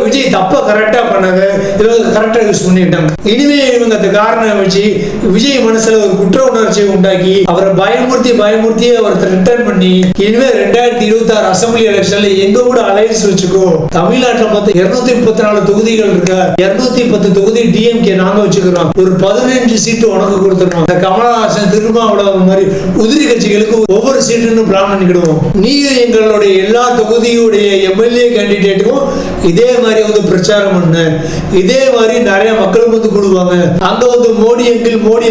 விஜய் தப்ப கரெக்டா பண்ணாங்க, இவங்க கரெக்டா யூஸ் பண்ணிட்டாங்க. இனிமே இவங்க அந்த காரணம் வச்சு விஜய் மனசுல ஒரு குற்ற உணர்ச்சியை உண்டாக்கி அவரை பயமுறுத்தி அவரை ரிட்டர்ன் பண்ணி இனிமே 2026 அசம்பிளி எலெக்ஷன்ல எங்க கூட அலையன்ஸ் வச்சுக்கோ, தமிழ்நாட்டில் மொத்தம் 234 தொகுதிகள் இருக்கா, 210 தொகுதி டிஎம்கே நாங்க வச்சுக்கிறோம், ஒரு 15 சீட்டு உனக்கு கொடுத்துருவோம். இந்த கமலஹாசன் திருமாவளவன் மாதிரி உதிரி கட்சிகளுக்கு ஒவ்வொரு சீட்டுன்னு பிளான் பண்ணிக்கிடுவோம். நீயும் எங்களுடைய எல்லா தொகுதியுடைய எம்எல்ஏ கேண்டிடேட்டுக்கும் இதே மாதிரி வந்து பிரச்சாரம் பண்ண, இதே மாதிரி நிறைய மக்களும் வந்து கூடுவாங்க. அங்க வந்து மோடி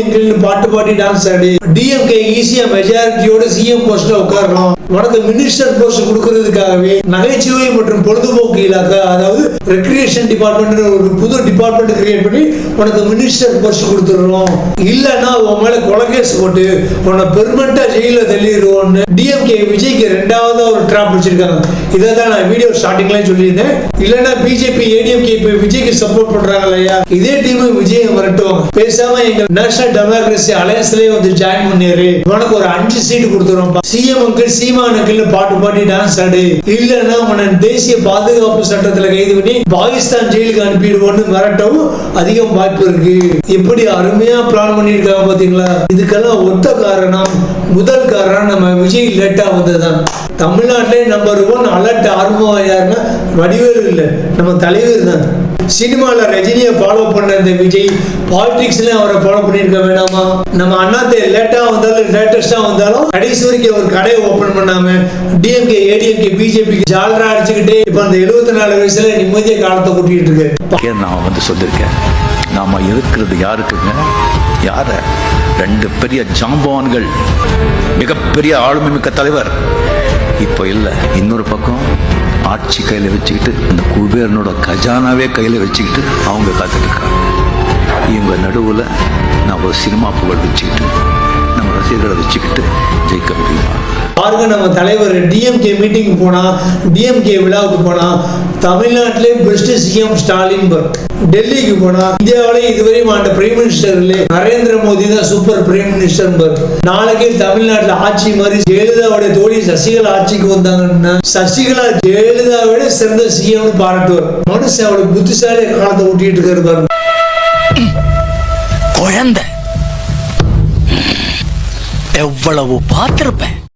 எங்கிள் பாட்டு பாடி டான்ஸ் ஆடி டிஎம்கே ஈஸியா மெஜாரிட்டியோட சிஎம் போஸ்ட்ல உட்காரலாம். உனக்கு மினிஸ்டர் போஸ்ட் கொடுக்கறதுக்காகவே நகைச்சுவை மற்றும் பொழுதுபோக்கு இலாக்கா, அதாவது ரெக்ரியேஷன் டிபார்ட்மெண்ட் ஒரு புது டிபார்ட்மெண்ட் கிரியேட் பண்ணி உனக்கு மினிஸ்டர் போஸ்ட் கொடுத்துடுறோம். இல்லன்னா உன் மேல கொலகேஸ் போட்டு உன்னை பெர்மனண்டா ஜெயில தள்ளிடுவோம்னு டிஎம்கே விஜய்க்கு ரெண்டாவது ஒரு டிராப் வச்சிருக்காங்க. இதை தான் நான் வீடியோ ஸ்டார்டிங்ல சொல்லியிருந்தேன். இல்லன்னா பிஜேபி ஏடிஎம்கே இப்ப விஜய்க்கு சப்போர்ட் பண்றாங்க இல்லையா, இதே டீம் விஜய் வரட்டும், பேசாம எங்க நேஷனல் டெமோக்ரஸி அலையன்ஸ்லயே வந்து ஜாயின் பண்ணிரு, உனக்கு ஒரு 5 சீட்டு கொடுத்துறோம், சிஎம் அங்கிள் சீமான் அங்கிள் பாட்டு பாடி டான்ஸ் ஆடு, இல்லன்னா உன தேசிய பாதுகாப்பு சட்டத்துல கைது பண்ணி பாகிஸ்தான் ஜெயிலுக்கு அனுப்பிடுவோம்னு மிரட்டவும் அதிகம் வாய்ப்பு இருக்கு. எப்படி அருமையா பிளான் பண்ணிருக்காங்க பாத்தீங்களா. இதுக்கெல்லாம் ஒத்த காரணம், முதல் காரணம் நம்ம விஜய் லேட்டா வந்ததுதான். தமிழ்நாட்டிலே நம்பர் 1 அலர்ட் ஆர்வம் யாருன்னா வடிவேலு இல்ல, நம்ம தலைவர் தான். சினிமால ரஜினியை ஃபாலோ பண்ண இந்த விஜய் பாலிடிக்ஸ்ல அவரை ஃபாலோ பண்ணிருக்க வேண்டாமா? நம்ம அண்ணாத்தை லேட்டா வந்தாலும் லேட்டஸ்டா வந்தாலும் கடைசி வரைக்கும் ஒரு கடையை ஓபன் பண்ணாம டிஎம்கே ஏடிஎம்கே பிஜேபி ஜாலரா அடிச்சுக்கிட்டே இப்ப அந்த 74 வயசுல நிம்மதிய காலத்தை கூட்டிட்டு இருக்கு. நான் வந்து சொல்லிருக்கேன், நாம இருக்கிறது யாருக்குங்க, யார 2 பெரிய ஜாம்பவான்கள், மிகப்பெரிய ஆளுமை மிக்க தலைவர் இப்போ இல்லை, இன்னொரு பக்கம் ஆட்சி கையில் வச்சுக்கிட்டு அந்த குபேரனோட கஜானாவே கையில் வச்சுக்கிட்டு அவங்க காத்துட்டு இருக்காங்க. இவங்க நடுவில் நான் ஒரு சினிமா புகழ் வச்சுக்கிட்டு நம்ம ரசிகர்களை வச்சுக்கிட்டு ஜெயிக்க முடியுமா? பாருங்க, நம்ம தலைவர் டிஎம்கே மீட்டிங் போனா, டிஎம்கே விழாவுக்கு போனா தமிழ்நாட்டிலே பெஸ்ட் சிஎம் ஸ்டாலின் பர், டெல்லிக்கு போனா இந்தியாவிலே இதுவரையும் ஆண்ட பிரைம் மினிஸ்டர் நரேந்திர மோடி தான் சூப்பர் பிரைம் மினிஸ்டர் பர். நாளைக்கே தமிழ்நாட்டில் ஆட்சி மாதிரி ஜெயலலிதாவுடைய தோழி சசிகலா ஆட்சிக்கு வந்தாங்கன்னா சசிகலா ஜெயலலிதாவோட சிறந்த சிஎம் பாராட்டுவார். மனுஷன் அவளுக்கு புத்திசாலி காலத்தை ஊட்டிட்டு இருக்காரு பாருங்க. குழந்தை எவ்வளவு பார்த்திருப்பேன்.